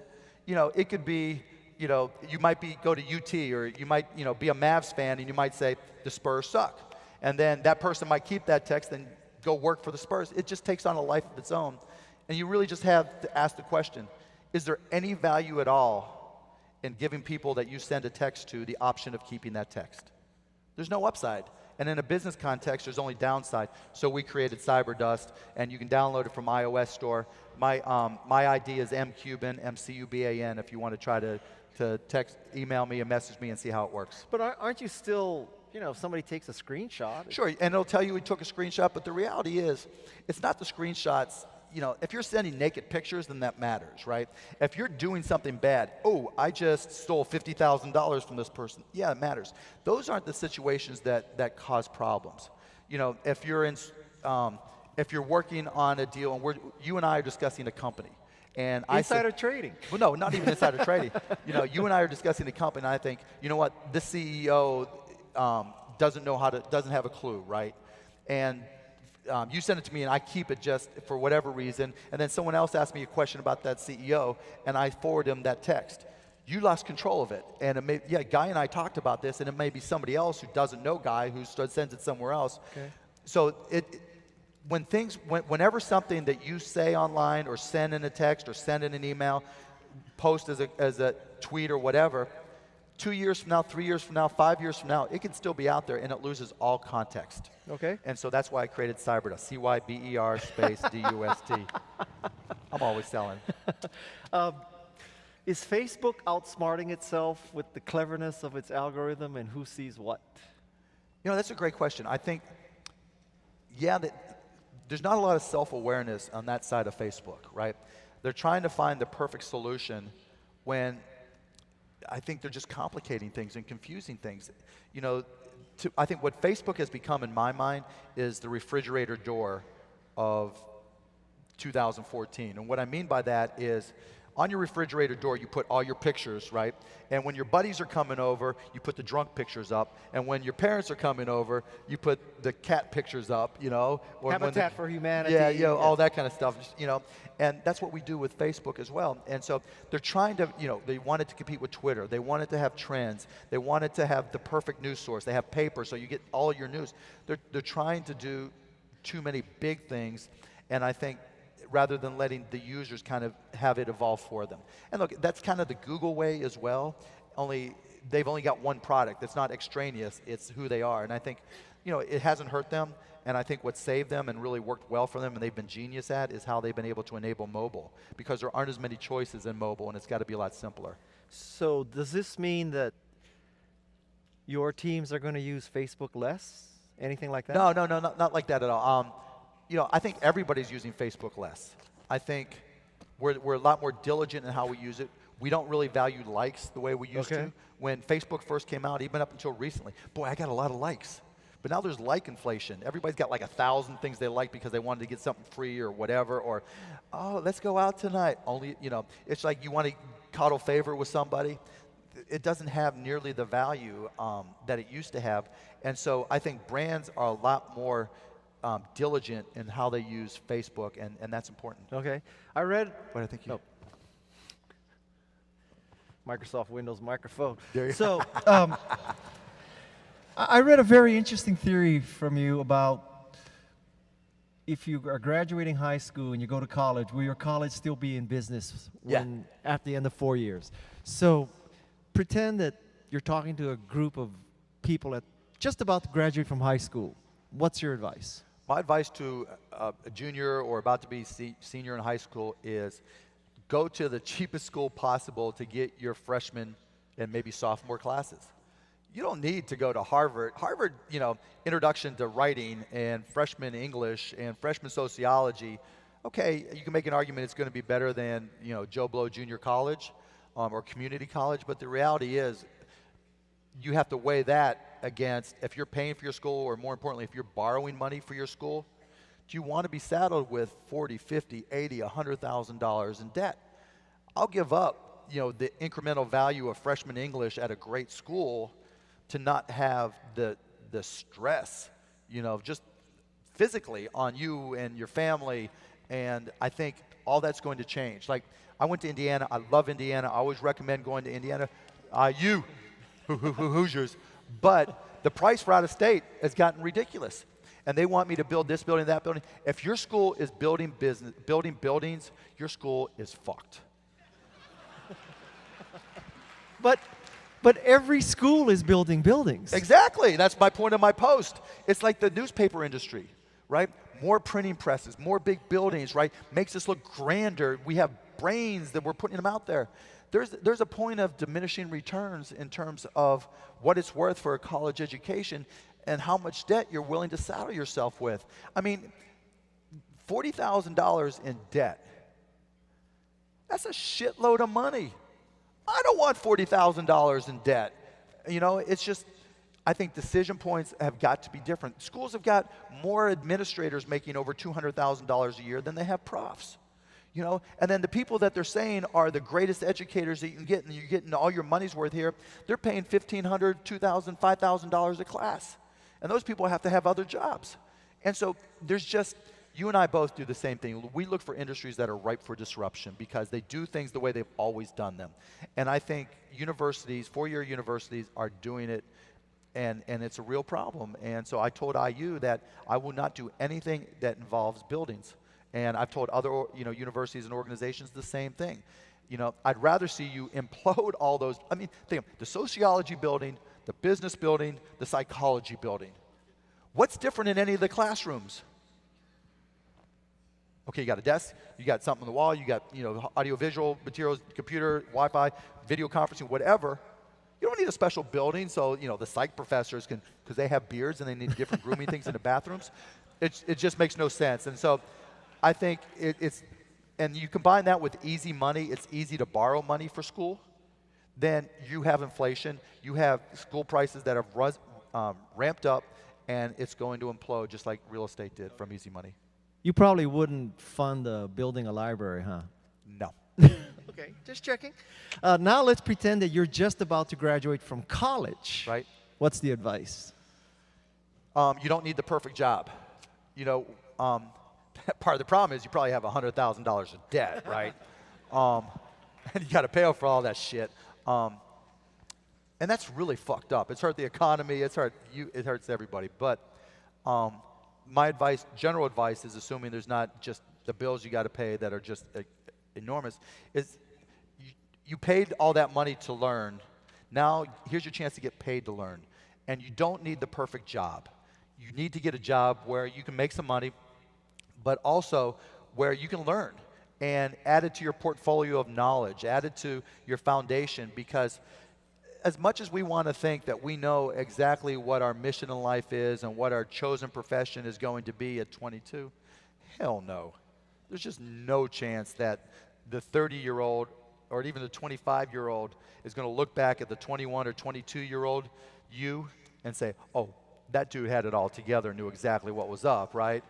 it could be, you might go to UT, or you might, be a Mavs fan, and you might say, the Spurs suck. And then that person might keep that text and go work for the Spurs. It just takes on a life of its own. And you really just have to ask the question, is there any value at all in giving people that you send a text to the option of keeping that text? There's no upside. And in a business context, there's only downside. So we created CyberDust, and you can download it from iOS store. My ID is mcuban, M-C-U-B-A-N, if you want to try to text, email me, and message me and see how it works. But aren't you still, if somebody takes a screenshot? Sure, and it'll tell you we took a screenshot, but the reality is, it's not the screenshots. If you're sending naked pictures, then that matters, right? If you're doing something bad, oh, I just stole $50,000 from this person, yeah, it matters. Those aren't the situations that cause problems. If you're working on a deal, and you and I are discussing a company, and insider trading. Well, no, not even insider trading. You and I are discussing the company, and I think, you know what, this CEO doesn't have a clue, right? And you send it to me, and I keep it just for whatever reason, and then someone else asks me a question about that CEO, and I forward him that text. You lost control of it, and Guy and I talked about this, and it may be somebody else who doesn't know Guy who sends it somewhere else. Okay. So whenever something that you say online, or send in a text, or send in an email, post as a tweet or whatever, 2 years from now, 3 years from now, 5 years from now, it can still be out there, and it loses all context. Okay. And so that's why I created CyberDust, C-Y-B-E-R space D-U-S-T. I'm always selling. Is Facebook outsmarting itself with the cleverness of its algorithm, and who sees what? That's a great question. I think, there's not a lot of self-awareness on that side of Facebook, right? They're trying to find the perfect solution when I think they're just complicating things and confusing things. I think what Facebook has become in my mind is the refrigerator door of 2014. And what I mean by that is On your refrigerator door, you put all your pictures, right? And when your buddies are coming over, you put the drunk pictures up. And when your parents are coming over, you put the cat pictures up, you know? Or Habitat for Humanity. Yeah, you know, all that kind of stuff, you know? And that's what we do with Facebook as well. And so they're trying to, you know, they wanted to compete with Twitter. They wanted to have trends. They wanted to have the perfect news source. They have paper, so you get all your news. They're trying to do too many big things, and I think rather than letting the users kind of have it evolve for them. And look, that's kind of the Google way as well, only they've only got one product. It's not extraneous, it's who they are. And I think, you know, it hasn't hurt them, and I think what saved them and really worked well for them and they've been genius at is how they've been able to enable mobile, because there aren't as many choices in mobile and it's got to be a lot simpler. So does this mean that your teams are going to use Facebook less? Anything like that? No, not like that at all. You know, I think everybody's using Facebook less. I think we're a lot more diligent in how we use it. We don't really value likes the way we used to. When Facebook first came out, even up until recently, boy, I got a lot of likes. But now there's like inflation. Everybody's got like 1,000 things they like because they wanted to get something free or whatever, or, oh, let's go out tonight. Only, you know, it's like you want to coddle favor with somebody. It doesn't have nearly the value that it used to have. And so I think brands are a lot more diligent in how they use Facebook, and that's important. Okay. I read... But I think you... Microsoft Windows microphone. There you So, I read a very interesting theory from you about if you are graduating high school and you go to college, will your college still be in business when at the end of 4 years? So, pretend that you're talking to a group of people at just about to graduate from high school. What's your advice? My advice to a junior or about to be senior in high school is go to the cheapest school possible to get your freshman and maybe sophomore classes. You don't need to go to Harvard. Harvard, you know, introduction to writing and freshman English and freshman sociology. Okay, you can make an argument it's going to be better than, you know, Joe Blow Junior College or community college, but the reality is you have to weigh that against if you're paying for your school, or more importantly, if you're borrowing money for your school, do you want to be saddled with $40, $50, $80, $100,000 in debt? I'll give up, you know, the incremental value of freshman English at a great school to not have the stress, you know, just physically on you and your family. And I think all that's going to change. Like, I went to Indiana. I love Indiana. I always recommend going to Indiana. Hoosiers. But the price for out of state has gotten ridiculous. And they want me to build this building, that building. If your school is building buildings, your school is fucked. But every school is building buildings. Exactly. That's my point of my post. It's like the newspaper industry, right? More printing presses, more big buildings, right? Makes us look grander. We have brains that we're putting them out there. There's a point of diminishing returns in terms of what it's worth for a college education and how much debt you're willing to saddle yourself with. I mean, $40,000 in debt, that's a shitload of money. I don't want $40,000 in debt. You know, it's just, I think decision points have got to be different. Schools have got more administrators making over $200,000 a year than they have profs. You know, and then the people that they're saying are the greatest educators that you can get, and you're getting all your money's worth here, they're paying $1,500, $2,000, $5,000 a class. And those people have to have other jobs. And so there's just, you and I both do the same thing. We look for industries that are ripe for disruption because they do things the way they've always done them. And I think universities, four-year universities, are doing it, and it's a real problem. And so I told IU that I will not do anything that involves buildings. And I've told other, you know, universities and organizations the same thing. You know, I'd rather see you implode all those. I mean, think of the sociology building, the business building, the psychology building. What's different in any of the classrooms? Okay, you got a desk, you got something on the wall, you got, you know, audiovisual materials, computer, Wi-Fi, video conferencing, whatever. You don't need a special building so, you know, the psych professors can, because they have beards and they need different grooming things in the bathrooms. It just makes no sense. And so I think it's, and you combine that with easy money, it's easy to borrow money for school, then you have inflation, you have school prices that have ramped up, and it's going to implode just like real estate did from easy money. You probably wouldn't fund building a library, huh? No. Okay, just checking. Now let's pretend that you're just about to graduate from college. Right. What's the advice? You don't need the perfect job. You know, part of the problem is you probably have $100,000 of debt, right? And you got to pay off for all that shit. And that's really fucked up. It's hurt the economy. It's hurt you. It hurts everybody. But my advice, general advice, is assuming there's not just the bills you got to pay that are just enormous. Is you paid all that money to learn. Now here's your chance to get paid to learn, and you don't need the perfect job. You need to get a job where you can make some money, but also where you can learn and add it to your portfolio of knowledge, add it to your foundation, because as much as we want to think that we know exactly what our mission in life is and what our chosen profession is going to be at 22, hell no. There's just no chance that the 30-year-old or even the 25-year-old is going to look back at the 21 or 22-year-old you and say, oh, that dude had it all together and knew exactly what was up, right?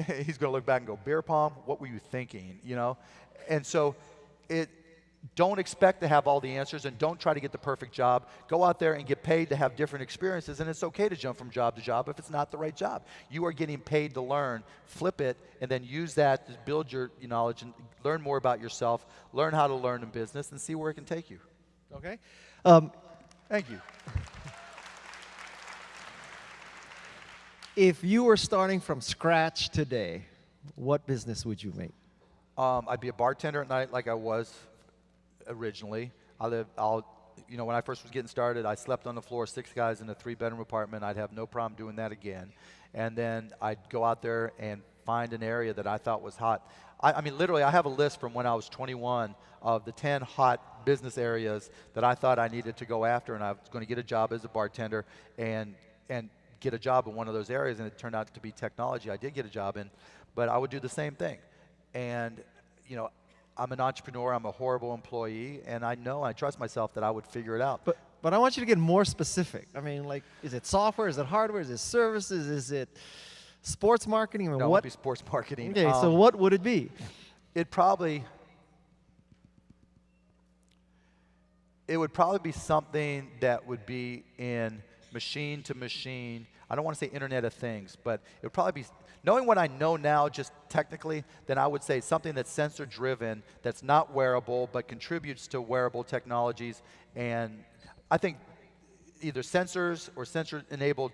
He's going to look back and go, beer pong, what were you thinking, you know? And so don't expect to have all the answers, and don't try to get the perfect job. Go out there and get paid to have different experiences, and it's okay to jump from job to job if it's not the right job. You are getting paid to learn. Flip it, and then use that to build your knowledge and learn more about yourself, learn how to learn in business, and see where it can take you. Okay. Thank you. If you were starting from scratch today, what business would you make? I'd be a bartender at night like I was originally. When I first was getting started, I slept on the floor, 6 guys in a 3-bedroom apartment. I'd have no problem doing that again. And then I'd go out there and find an area that I thought was hot. I mean, literally, I have a list from when I was 21 of the 10 hot business areas that I thought I needed to go after, and I was going to get a job as a bartender and get a job in one of those areas, and it turned out to be technology. I did get a job in, but I would do the same thing. And, you know, I'm an entrepreneur, I'm a horrible employee, and I know, I trust myself that I would figure it out. But I want you to get more specific. I mean, like, is it software, is it hardware, is it services, is it sports marketing? I mean, No, it what? would be sports marketing. Okay, so what would it be? It would probably be something that would be in machine to machine. I don't want to say Internet of Things, but it would probably be, knowing what I know now just technically, then I would say something that's sensor driven, that's not wearable, but contributes to wearable technologies. And I think either sensors or sensor enabled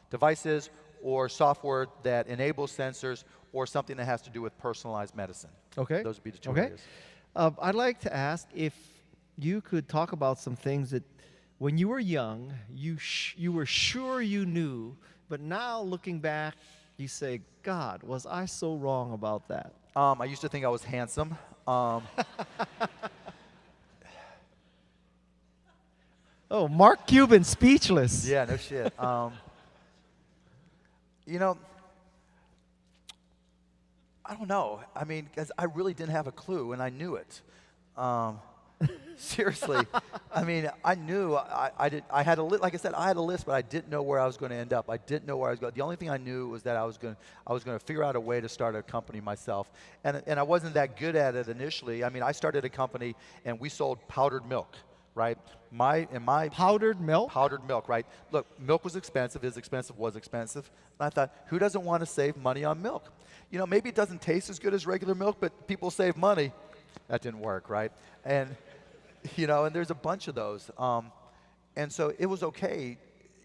devices, or software that enables sensors, or something that has to do with personalized medicine. Okay. Those would be the 2 okay. areas. I'd like to ask if you could talk about some things that when you were young, you were sure you knew, but now looking back, you say, God, was I so wrong about that? I used to think I was handsome. Oh, Mark Cuban, speechless. Yeah, no shit. You know, I don't know. I mean, because I really didn't have a clue, and I knew it. Seriously, I mean, I knew I had a list. Like I said, I had a list, but I didn't know where I was going to end up. I didn't know where I was going. The only thing I knew was that I was going to figure out a way to start a company myself, and I wasn't that good at it initially. I mean, I started a company, and we sold powdered milk, right? Powdered milk? Powdered milk, right? Look, milk was expensive, was expensive. And I thought, who doesn't want to save money on milk? You know, maybe it doesn't taste as good as regular milk, but people save money. That didn't work, right? And, you know, and there's a bunch of those. And so it was okay.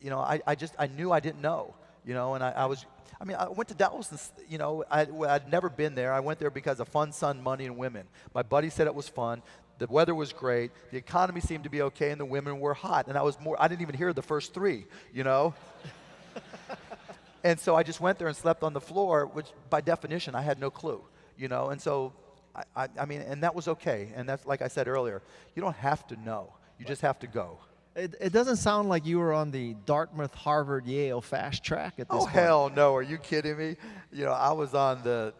You know, I knew I didn't know, you know, and I went to Dallas, and, you know, I'd never been there. I went there because of fun, sun, money, and women. My buddy said it was fun. The weather was great. The economy seemed to be okay, and the women were hot. And I didn't even hear the first 3, you know. And so I just went there and slept on the floor, which by definition I had no clue, you know. And so I mean, and that was okay. And that's, like I said earlier, you don't have to know. You just have to go. It doesn't sound like you were on the Dartmouth, Harvard, Yale fast track at this point. Oh, hell no. Are you kidding me? You know, I was on the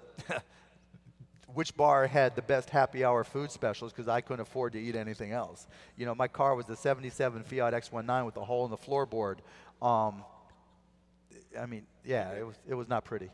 which bar had the best happy hour food specials, because I couldn't afford to eat anything else. You know, my car was the 77 Fiat X19 with a hole in the floorboard. I mean, yeah, it was not pretty.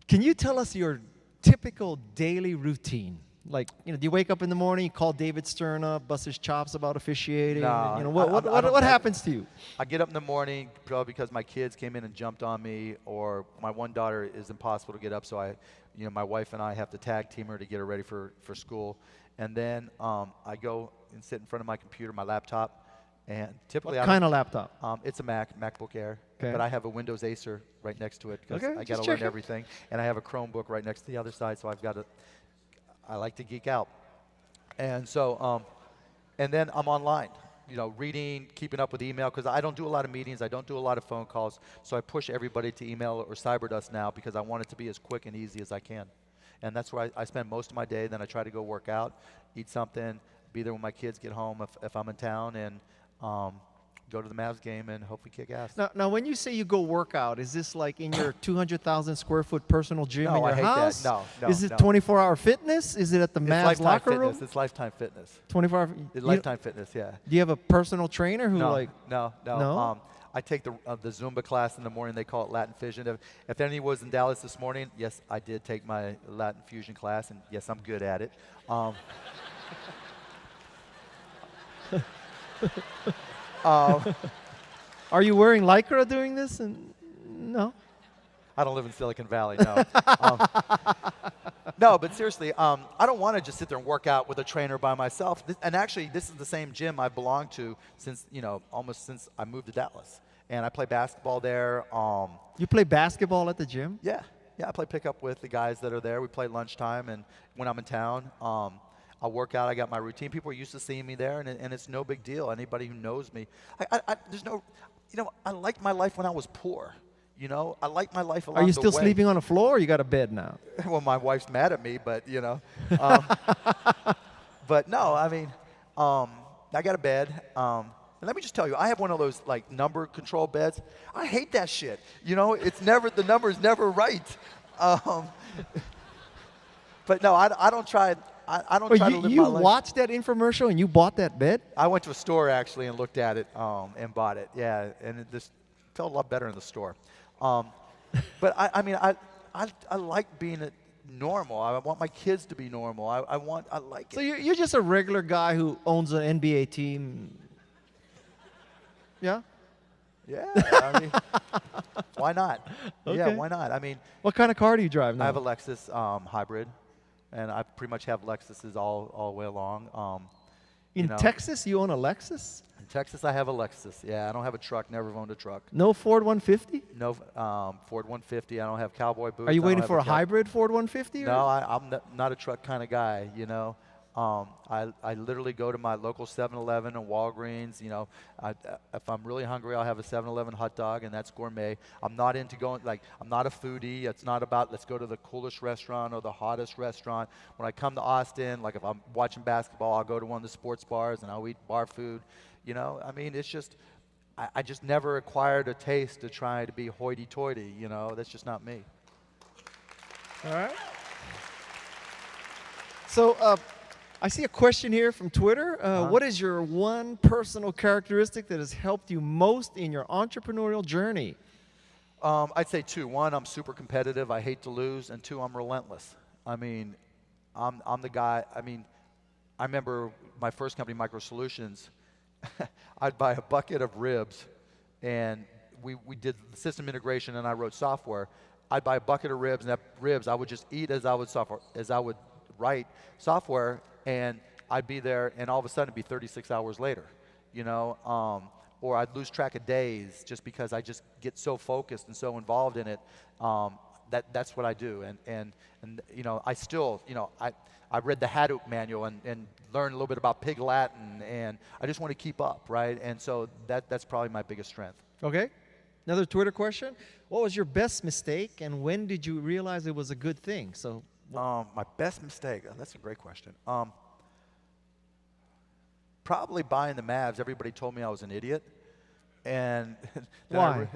Can you tell us your typical daily routine? Like, do you wake up in the morning, you call David Stern up, bust his chops about officiating? No, What happens to you? I get up in the morning probably because my kids came in and jumped on me, or my one daughter is impossible to get up, so my wife and I have to tag team her to get her ready for school. And then I go and sit in front of my computer, my laptop, and typically What kind of laptop? It's a MacBook Air, Okay. but I have a Windows Acer right next to it because Okay, I got just to learn checking. everything, and I have a Chromebook right next to the other side, so I like to geek out. And so, and then I'm online, reading, keeping up with email, because I don't do a lot of meetings, I don't do a lot of phone calls, so I push everybody to email or Cyberdust now because I want it to be as quick and easy as I can. And that's where I spend most of my day. Then I try to go work out, eat something, be there when my kids get home if I'm in town, and go to the Mavs game and hopefully kick ass. Now, when you say you go work out, is this like in your 200,000 square foot personal gym in your I hate house? that. No. Is it 24-hour fitness? Is it at the It's Mavs Lifetime locker Fitness. room? It's Lifetime Fitness. 24-hour. It's Lifetime Fitness, yeah. Do you have a personal trainer who No. I take the Zumba class in the morning. They call it Latin Fusion. If anyone was in Dallas this morning, yes, I did take my Latin Fusion class, and yes, I'm good at it. Are you wearing Lycra doing this? No. I don't live in Silicon Valley, no. No, but seriously, I don't want to just sit there and work out with a trainer by myself. And actually, this is the same gym I've belonged to since, almost since I moved to Dallas. And I play basketball there. You play basketball at the gym? Yeah, I play pickup with the guys that are there. We play lunchtime, and when I'm in town, I work out. I got my routine. People are used to seeing me there, and it's no big deal. Anybody who knows me, there's no, I liked my life when I was poor. I like my life along the way. Are you still sleeping on the floor, or you got a bed now? Well, my wife's mad at me, but but no, I mean, I got a bed. And let me just tell you, I have one of those like number control beds. I hate that shit. It's never, the number's never right. But no, I don't try. I don't try to live my life. You watched that infomercial and you bought that bed? I went to a store actually and looked at it and bought it. Yeah, and it just felt a lot better in the store. But I mean, I like being normal. I want my kids to be normal. I like it. So you're just a regular guy who owns an NBA team. Yeah? Yeah, I mean, why not? Okay. Yeah, why not? I mean, What kind of car do you drive now? I have a Lexus hybrid, and I pretty much have Lexuses all the way along. In Texas, you own a Lexus? In Texas, I have a Lexus. Yeah, I don't have a truck. Never owned a truck. No Ford 150? No Ford 150. I don't have cowboy boots. Are you I don't waiting have for a hybrid Ford 150? No, I'm not a truck kind of guy. I literally go to my local 7-Eleven and Walgreens. If I'm really hungry, I'll have a 7-Eleven hot dog, and that's gourmet. I'm not into going, I'm not a foodie. It's not about let's go to the coolest restaurant or the hottest restaurant. When I come to Austin, like if I'm watching basketball, I'll go to one of the sports bars and I'll eat bar food. I mean, it's just, I just never acquired a taste to try to be hoity-toity. That's just not me. All right. So, I see a question here from Twitter. What is your one personal characteristic that has helped you most in your entrepreneurial journey? I'd say two. One, I'm super competitive. I hate to lose. And two, I'm relentless. I mean, I'm the guy. I mean, I remember my first company, Micro Solutions. I'd buy a bucket of ribs, and we did system integration, and I wrote software. I'd buy a bucket of ribs, and that ribs I would just eat as I would write software. And I'd be there, and all of a sudden, it'd be 36 hours later, or I'd lose track of days just because I just get so focused and so involved in it. That's what I do, and I still, I read the Hadoop manual and learned a little bit about Pig Latin, and I just want to keep up, right? And so that's probably my biggest strength. Okay. Another Twitter question. What was your best mistake, and when did you realize it was a good thing? So. My best mistake, that's a great question. Probably buying the Mavs. Everybody told me I was an idiot. And why?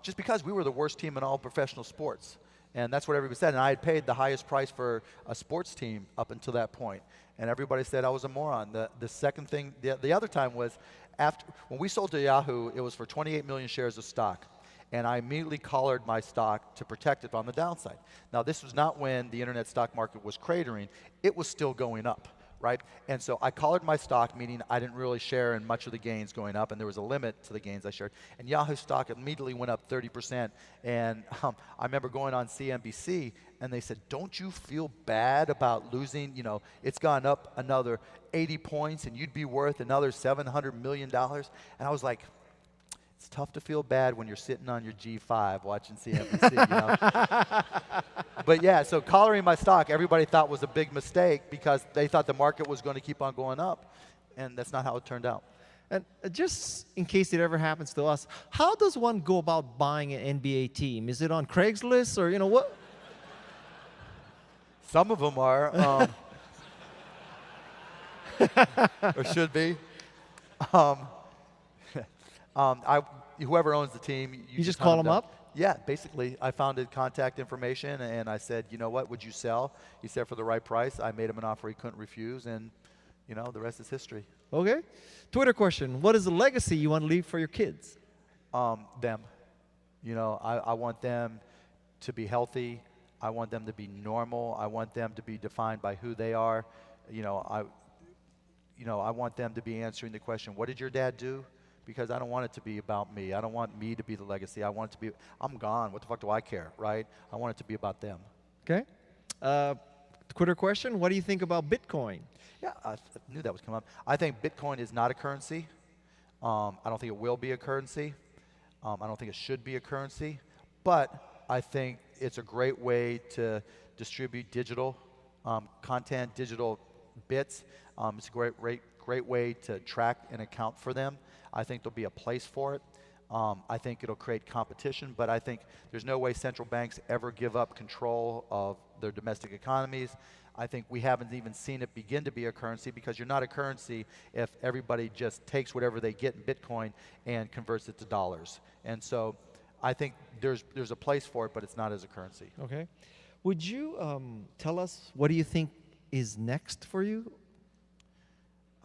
Just because we were the worst team in all professional sports. And that's what everybody said. And I had paid the highest price for a sports team up until that point. And everybody said I was a moron. The second thing, the other time was when we sold to Yahoo, it was for 28 million shares of stock. and I immediately collared my stock to protect it on the downside. Now, this was not when the internet stock market was cratering. It was still going up, right? And so I collared my stock, meaning I didn't really share in much of the gains going up, and there was a limit to the gains I shared. And Yahoo stock immediately went up 30%. And I remember going on CNBC, and they said, don't you feel bad about losing? You know, it's gone up another 80 points, and you'd be worth another $700 million. And I was like, it's tough to feel bad when you're sitting on your G5 watching CNBC, you know. But yeah, so collaring my stock, everybody thought was a big mistake because they thought the market was going to keep on going up, and that's not how it turned out. And just in case it ever happens to us, how does one go about buying an NBA team? Is it on Craigslist or, you know, what? Some of them are, or should be. Whoever owns the team, you just call them up? Yeah, basically, I found his contact information, and I said, you know what, would you sell? He said for the right price. I made him an offer he couldn't refuse, and you know, the rest is history. Okay. Twitter question: what is the legacy you want to leave for your kids? Them. You know, I want them to be healthy. I want them to be normal. I want them to be defined by who they are. You know, I want them to be answering the question, what did your dad do? Because I don't want it to be about me. I don't want me to be the legacy. I want it to be, I'm gone. What the fuck do I care, right? I want it to be about them. Okay. Twitter question: what do you think about Bitcoin? Yeah, I knew that was coming up. I think Bitcoin is not a currency. I don't think it will be a currency. I don't think it should be a currency. But I think it's a great way to distribute digital content, digital bits. It's a great way to track and account for them. I think there'll be a place for it. I think it'll create competition, but I think there's no way central banks ever give up control of their domestic economies. I think we haven't even seen it begin to be a currency, because you're not a currency if everybody just takes whatever they get in Bitcoin and converts it to dollars. And so I think there's a place for it, but it's not as a currency. Okay. Would you tell us, what do you think is next for you?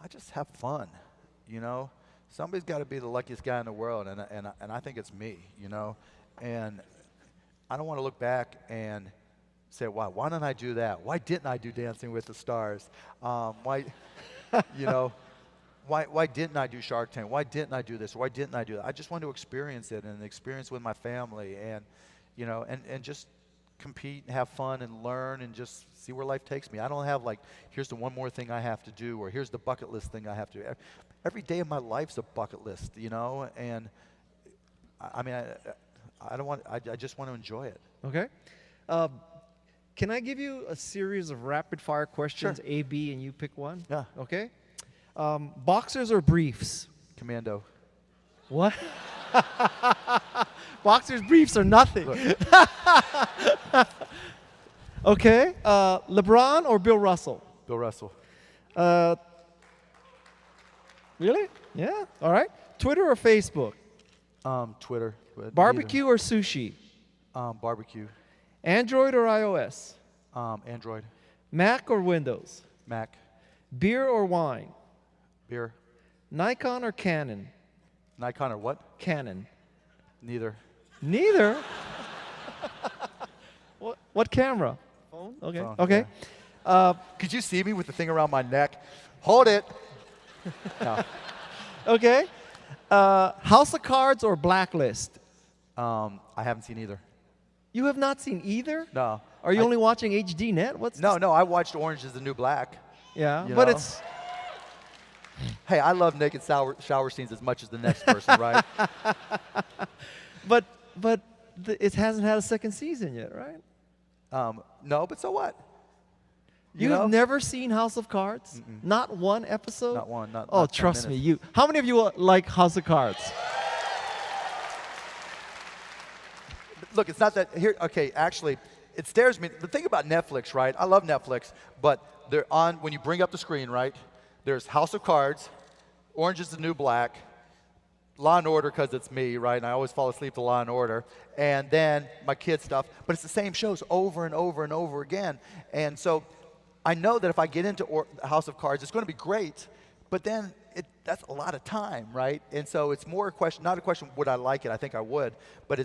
I just have fun, you know. Somebody's got to be the luckiest guy in the world, and I think it's me, you know. And I don't want to look back and say, why didn't I do that? Why didn't I do Dancing with the Stars? Why, you know, why didn't I do Shark Tank? Why didn't I do this? Why didn't I do that? I just want to experience it, and experience with my family, and, you know, and just compete and have fun and learn and just see where life takes me. I don't have like, here's the one more thing I have to do, or here's the bucket list thing I have to do. Every day of my life's a bucket list, you know, and I mean, I just want to enjoy it. Okay. Can I give you a series of rapid fire questions, Sure. A, B, and you pick one? Yeah. Okay. Boxers or briefs? Commando. What? Boxers, briefs, or nothing. Okay. LeBron or Bill Russell? Bill Russell. Really? Yeah. All right. Twitter or Facebook? Twitter. Barbecue or sushi? Barbecue. Android or iOS? Android. Mac or Windows? Mac. Beer or wine? Beer. Nikon or Canon? Nikon or what? Canon. Neither. Neither? What camera? Phone. Okay. Phone, Okay. yeah. Could you see me with the thing around my neck? Hold it. No. Okay. House of Cards or Blacklist? I haven't seen either. You have not seen either? No. Are you only watching HD Net? What's No, I watched Orange is the New Black. Yeah, You but know? it's Hey, I love naked shower scenes as much as the next person, right? but it hasn't had a second season yet, right? No, but so what? You have never seen House of Cards? Mm-mm. Not one episode? Not one. Not, oh, not 10 trust me. minutes. How many of you like House of Cards? Look, it's not that here. Okay, actually, it stares me. The thing about Netflix, right? I love Netflix, but they're on when you bring up the screen, right? There's House of Cards, Orange is the New Black, Law and Order because it's me, right? And I always fall asleep to Law and Order, and then my kids stuff. But it's the same shows over and over and over again. And so I know that if I get into House of Cards, it's going to be great. But then that's a lot of time, right? And so it's more a question, not a question, would I like it? I think I would, but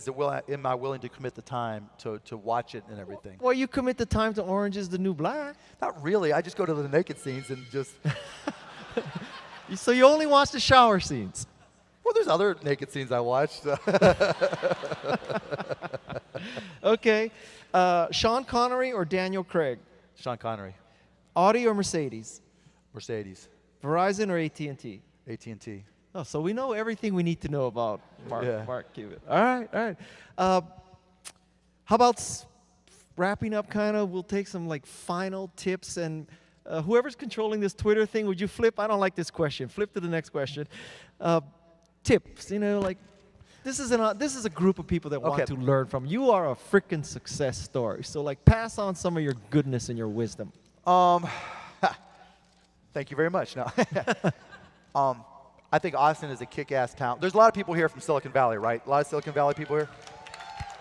am I willing to commit the time to watch it and everything? Well, you commit the time to Orange is the New Black. Not really. I just go to the naked scenes and just. So you only watch the shower scenes. Well, there's other naked scenes I watched. Okay. Sean Connery or Daniel Craig? Sean Connery. Audi or Mercedes? Mercedes. Verizon or AT&T? AT&T. Oh, so we know everything we need to know about Mark Cuban. All right, all right. How about wrapping up kind of, we'll take some like final tips, and whoever's controlling this Twitter thing, would you flip? I don't like this question. Flip to the next question. Tips, you know, like this is a group of people that want to learn from. You are a freaking success story. So like pass on some of your goodness and your wisdom. Thank you very much. No. I think Austin is a kick-ass town. There's a lot of people here from Silicon Valley, right? A lot of Silicon Valley people here.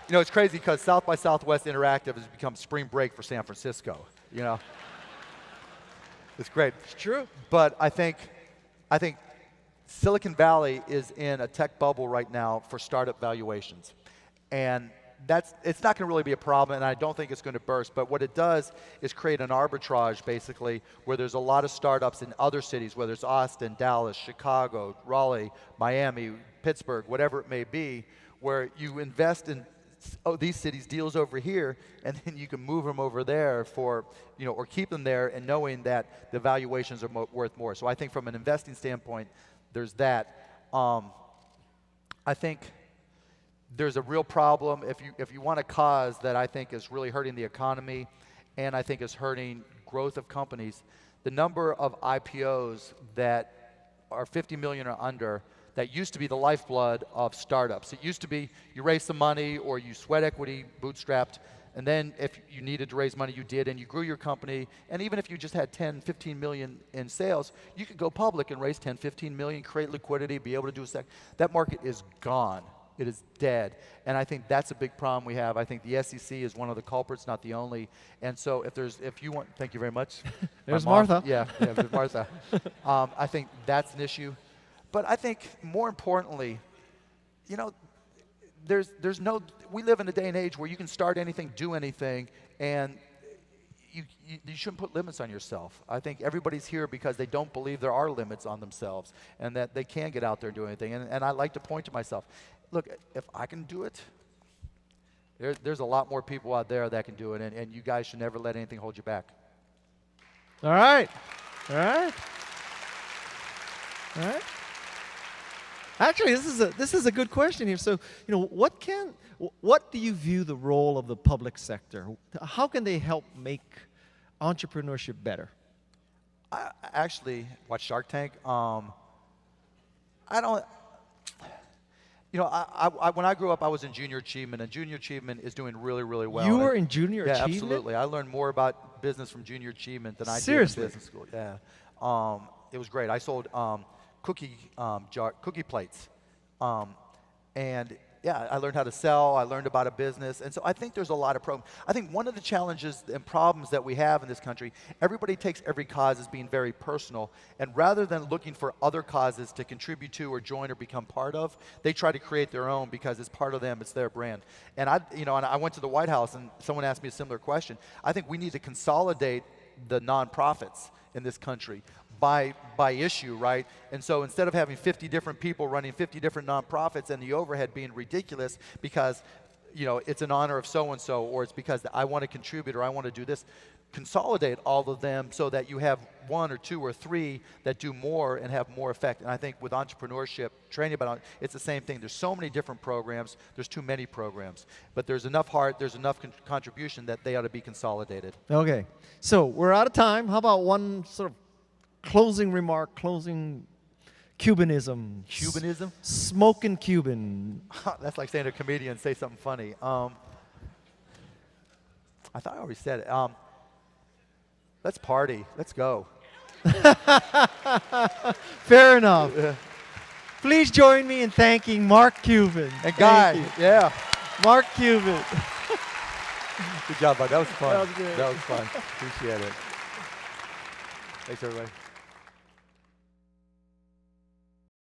You know, it's crazy because South by Southwest Interactive has become spring break for San Francisco, you know? It's great. It's true. But I think Silicon Valley is in a tech bubble right now for startup valuations. And it's not going to really be a problem, and I don't think it's going to burst. But what it does is create an arbitrage, basically, where there's a lot of startups in other cities, whether it's Austin, Dallas, Chicago, Raleigh, Miami, Pittsburgh, whatever it may be, where you invest in these cities, deals over here, and then you can move them over there for, you know, or keep them there, and knowing that the valuations are worth more. So I think from an investing standpoint, there's that. I think there's a real problem if you want a cause that I think is really hurting the economy, and I think is hurting growth of companies. The number of IPOs that are 50 million or under, that used to be the lifeblood of startups. It used to be you raised some money or you sweat equity, bootstrapped, and then if you needed to raise money, you did, and you grew your company. And even if you just had 10, 15 million in sales, you could go public and raise 10, 15 million, create liquidity, be able to do a that market is gone. It is dead. And I think that's a big problem we have. I think the SEC is one of the culprits, not the only. And so if you want, thank you very much. There's Martha. Yeah, there's Martha. I think that's an issue. But I think more importantly, you know, we live in a day and age where you can start anything, do anything, and you shouldn't put limits on yourself. I think everybody's here because they don't believe there are limits on themselves and that they can get out there and do anything. And I like to point to myself, look, if I can do it, there's a lot more people out there that can do it, and you guys should never let anything hold you back. All right. All right. All right. Actually, this is a good question here. So, you know, what do you view the role of the public sector? How can they help make entrepreneurship better? I actually watch Shark Tank. You know, when I grew up, I was in junior achievement, and junior achievement is doing really, really well. You were in junior achievement? Yeah, absolutely. I learned more about business from junior achievement than I did in business school. Yeah, it was great. I sold cookie plates, and yeah, I learned how to sell. I learned about a business, and so I think there's a lot of programs. I think one of the challenges and problems that we have in this country, everybody takes every cause as being very personal, and rather than looking for other causes to contribute to or join or become part of, they try to create their own because it's part of them, it's their brand. And I went to the White House, and someone asked me a similar question. I think we need to consolidate the nonprofits in this country by issue, right? And so instead of having 50 different people running 50 different nonprofits and the overhead being ridiculous because, you know, it's in honor of so-and-so, or it's because I want to contribute or I want to do this, consolidate all of them so that you have one or two or three that do more and have more effect. And I think with entrepreneurship, training about it, it's the same thing. There's so many different programs. There's too many programs. But there's enough heart, there's enough contribution that they ought to be consolidated. Okay. So we're out of time. How about one sort of closing remark, closing Cubanism? Cubanism? Smoking Cuban. That's like saying a comedian say something funny. I thought I already said it. Let's party. Let's go. Fair enough. Yeah. Please join me in thanking Mark Cuban. And Guy. Yeah. Mark Cuban. Good job, bud. That was fun. That was good. That was fun. Appreciate it. Thanks, everybody.